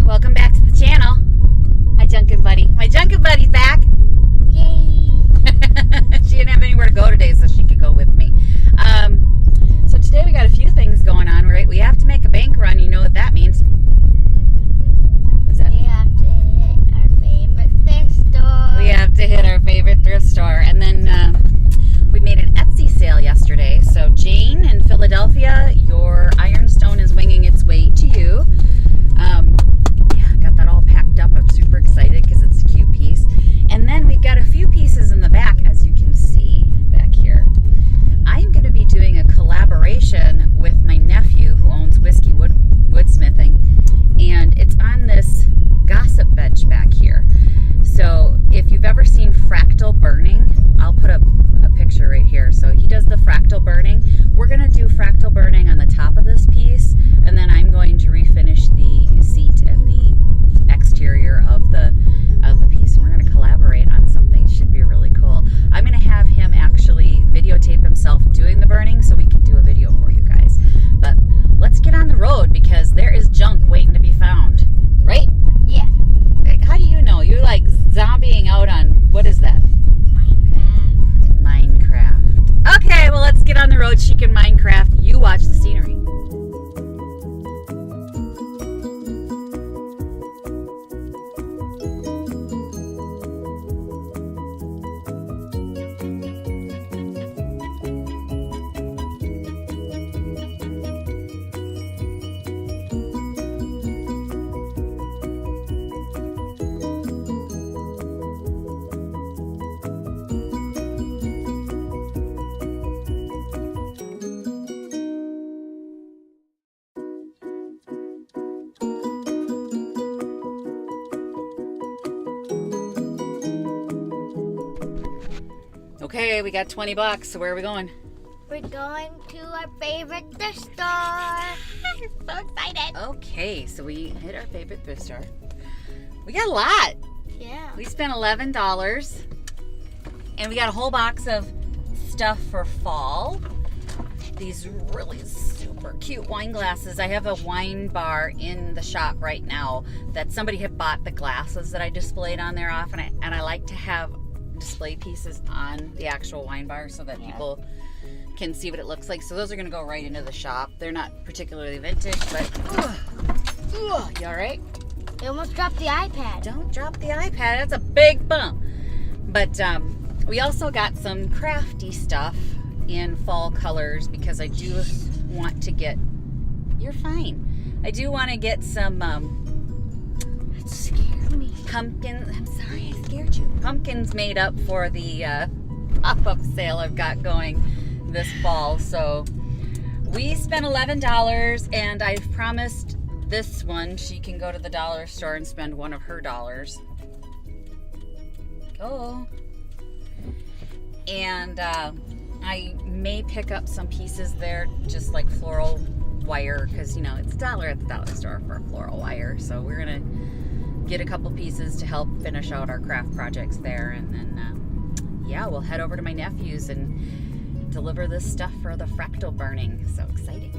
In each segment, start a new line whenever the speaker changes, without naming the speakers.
Welcome back to the channel. Hi, Junkin' Buddy. My Junkin' Buddy's back.
Yay!
She didn't have anywhere to go today, so she could go with me. So today we got a few things going on, right? We have to make a bank run. You know what that means? What's that
We
mean?
have to hit our favorite thrift store.
We have to hit our favorite thrift store. And then we made an Etsy sale yesterday. So Jane in Philadelphia, your ironstone is winging its way to you. Yeah, got that all packed up. I'm super excited because it's a cute piece. And then we've got a few pieces in the back, as you can see back here. I'm going to be doing a collaboration with my nephew who owns Whiskey Woodsmithing, and it's on this gossip bench back here. So if you've ever seen Fractal burning, I'll put a picture right here. So he does the fractal burning. We're going to do fractal burning on the top of this piece, and then I'm going to refinish the seat and the exterior of the piece. And we're going to collaborate on something. It should be really cool. I'm going to have him actually videotape himself doing the burning so we can do a video for you guys. But let's get on the road because there is junk waiting to be found. Right?
Yeah.
How do you know? You're like zombieing out on, what is that? Minecraft. Okay, well, let's get on the road. She can Minecraft. You watch the scenery. Okay, we got 20 bucks. So where are we going?
We're going to our favorite thrift store. I'm so excited.
Okay, so we hit our favorite thrift store. We got a lot.
Yeah.
We spent $11, and we got a whole box of stuff for fall. These really super cute wine glasses. I have a wine bar in the shop right now that somebody had bought the glasses that I displayed on there off, and I like to have display pieces on the actual wine bar so that people can see what it looks like. So those are going to go right into the shop. They're not particularly vintage, but you all right?
We almost dropped the iPad.
Don't drop the iPad. That's a big bump. But we also got some crafty stuff in fall colors because I do want to get, you're fine. I do want to get some
That scared me.
pumpkins. I'm sorry I scared you. Pumpkins made up for the pop-up sale I've got going this fall. So we spent $11, and I've promised this one she can go to the dollar store and spend one of her dollars. Go. And I may pick up some pieces there, just like floral wire, because you know it's $1 at the dollar store for a floral wire. So we're gonna get a couple pieces to help finish out our craft projects there, and then yeah, we'll head over to my nephew's and deliver this stuff for the fractal burning. So exciting.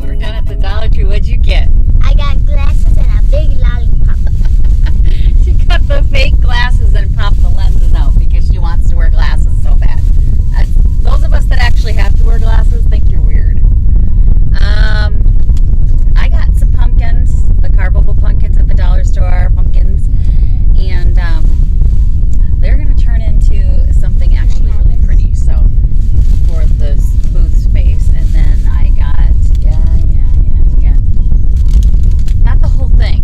We're done at the Dollar Tree. What'd you get?
I got glasses and a big lollipop.
She got the fake glasses and popped the lenses out because she wants to wear glasses so bad. Those of us that actually have to wear glasses think you're weird. I got some pumpkins, the carvable pumpkins at the dollar store, pumpkins, and they're going to turn into something actually really pretty. So for this booth space, and then I got not the whole thing,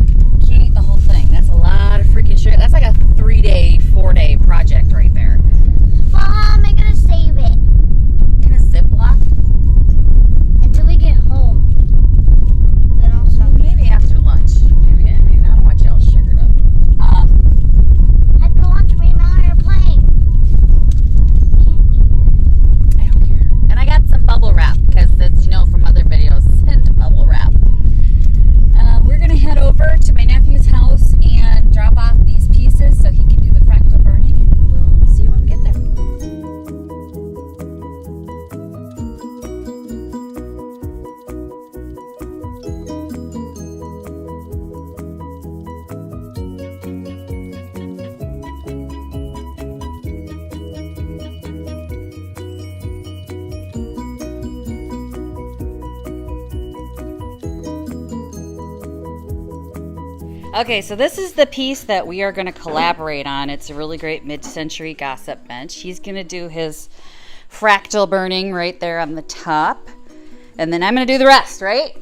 Okay, so this is the piece that we are going to collaborate on. It's a really great mid-century gossip bench. He's going to do his fractal burning right there on the top. And then I'm going to do the rest, right?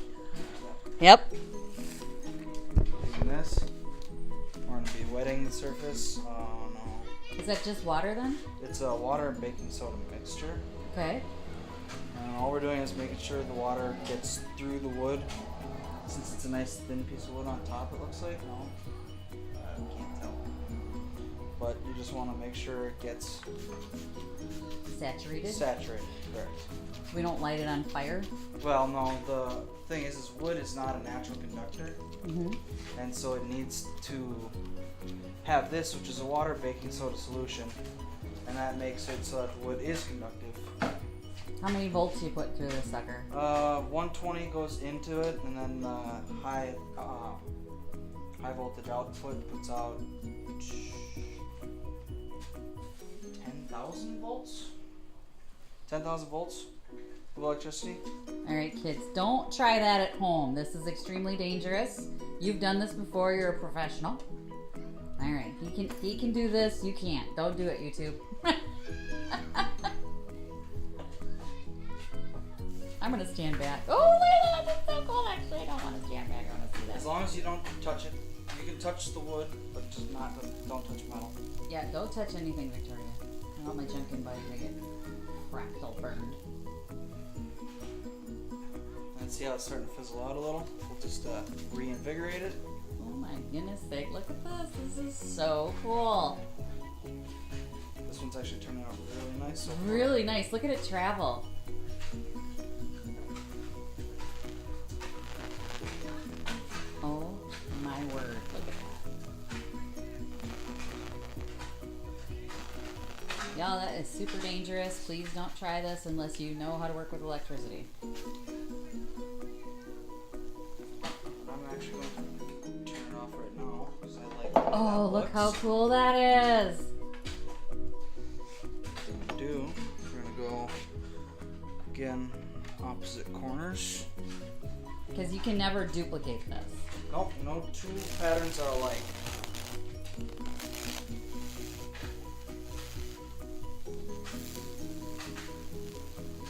Yep.
Taking this. We're going to be wetting the surface. Oh no.
Is that just water then?
It's a water and baking soda mixture.
Okay.
And all we're doing is making sure the water gets through the wood. Since it's a nice thin piece of wood on top, it looks like. No, I can't tell. But you just want to make sure it gets
Saturated?
saturated. Correct.
We don't light it on fire?
Well, no. The thing is wood is not a natural conductor,
Mm-hmm.
and so it needs to have this, which is a water baking soda solution, and that makes it so that the wood is conductive.
How many volts do you put through this sucker?
120 goes into it, and then high voltage output puts out 10,000 volts. 10,000 volts of electricity.
All right, kids, don't try that at home. This is extremely dangerous. You've done this before. You're a professional. All right, he can do this. You can't. Don't do it, YouTube. I'm gonna stand back. Oh, look at that! That's so cool. Actually, I don't want to stand back. I want to see that.
As long as you don't touch it, you can touch the wood, but just don't touch metal.
Yeah, don't touch anything, Victoria. I don't want my junkin' body to get fractal burned.
And see how it's starting to fizzle out a little? We'll just reinvigorate it.
Oh my goodness sake, look at this. This is so cool.
This one's actually turning out really nice so far.
Really nice. Look at it travel. Oh my word. Look at that. Y'all, that is super dangerous. Please don't try this unless you know how to work with electricity.
I'm actually going to turn it off right now because I like the way
Oh,
that
look how
looks.
cool that is.
What we're going to do, we're going to go again opposite corners.
Because you can never duplicate this.
Nope, no two patterns are alike.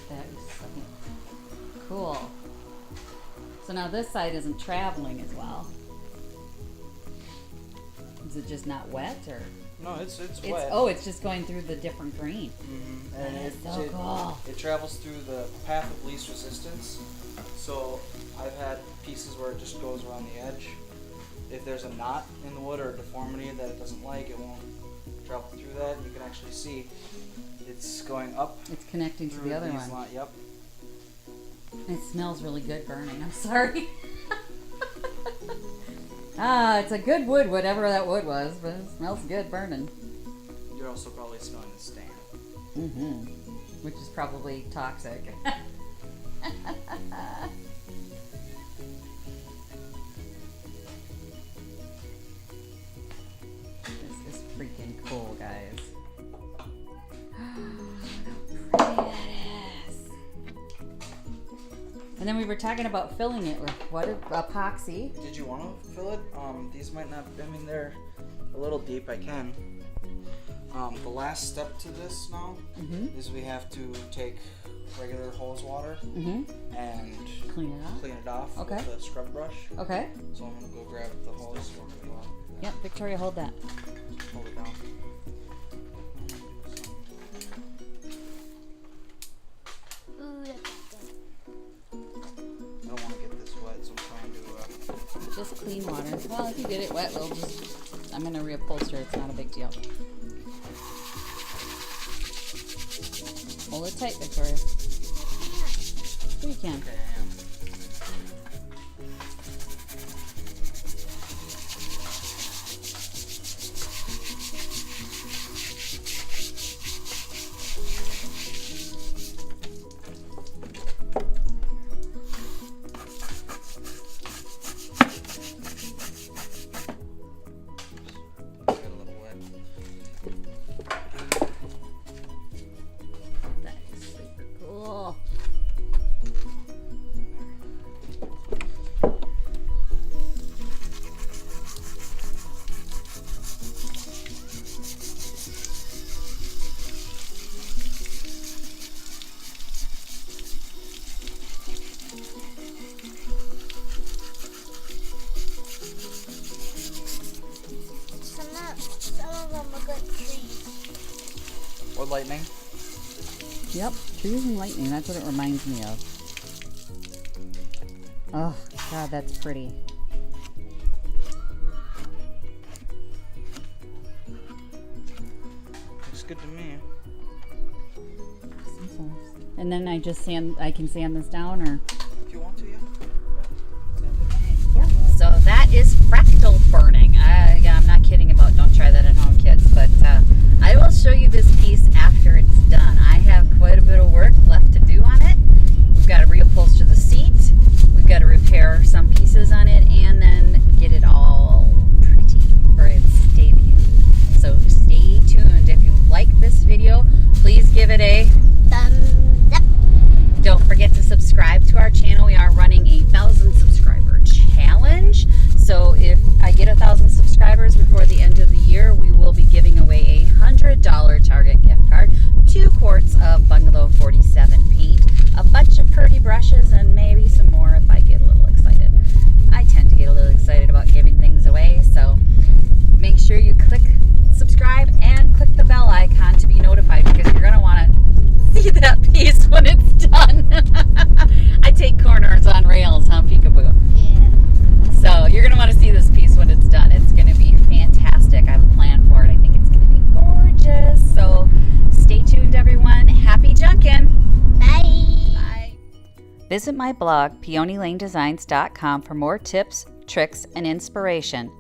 That is so cool. So now this side isn't traveling as well. Is it just not wet or?
No, it's wet.
Oh, it's just going through the different grain.
Mm-hmm.
That is so cool.
It travels through the path of least resistance. So I've had pieces where it just goes around the edge. If there's a knot in the wood or a deformity that it doesn't like, it won't travel through that. You can actually see it's going up.
It's connecting to
through
the other
these
one.
Yep.
It smells really good burning. I'm sorry. It's a good wood, whatever that wood was, but it smells good burning.
You're also probably smelling the stain.
Mm-hmm. Which is probably toxic. This is freaking cool, guys. How pretty that is. And then we were talking about filling it with what? Epoxy.
Did you want to fill it? These might not, I mean, they're a little deep. I can. The last step to this now is we have to take regular hose water and
Clean it off. Okay.
with a scrub brush.
Okay.
So I'm going to go grab the hose.
Yep, Victoria, hold that.
Hold it down.
Ooh, that's good.
I don't want to get this wet, so I'm trying to...
Just clean water. Well, if you get it wet, we'll just... I'm going to reupholster. It's not a big deal. Hold it tight, Victoria. Sure you can.
Okay, got a little wet.
That is super cool.
lightning.
Yep, trees and lightning. That's what it reminds me of. Oh, God, that's pretty.
Looks good to me.
And then I can sand this down, or?
If you want to, yeah.
Yeah. So that is fractal burning. Yeah, I'm not kidding about don't try that at home, kids, but I will show you this piece after it's done. I have quite a bit of work left to do on it. We've got to reupholster the seat. We've got to repair some pieces on it and then get it all pretty for its debut. So stay tuned. If you like this video, please give it a
Thumbs up.
don't forget to subscribe to our channel. We are running a 1,000 subscriber challenge. So if I get 1,000 subscribers before the end of the year, we will be giving away a $100 Target gift card, 2 quarts of Bungalow 47 paint, a bunch of pretty brushes, and maybe some more if I get a little excited. I tend to get a little excited about giving things away, so make sure you click subscribe and click the bell icon to be notified, because you're going to want to see that piece when it's done. I take corners on rails, huh, Peekaboo?
Yeah.
So you're going to want to see this piece when it's done. It's going to be fantastic. I have a plan for it. I think it's going to be gorgeous. So stay tuned, everyone. Happy junkin'.
Bye.
Bye. Visit my blog, peonylanedesigns.com, for more tips, tricks, and inspiration.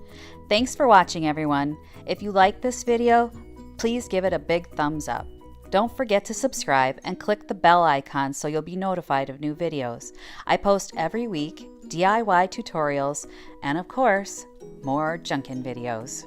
Thanks for watching, everyone. If you like this video, please give it a big thumbs up. Don't forget to subscribe and click the bell icon so you'll be notified of new videos. I post every week DIY tutorials and, of course, more junkin' videos.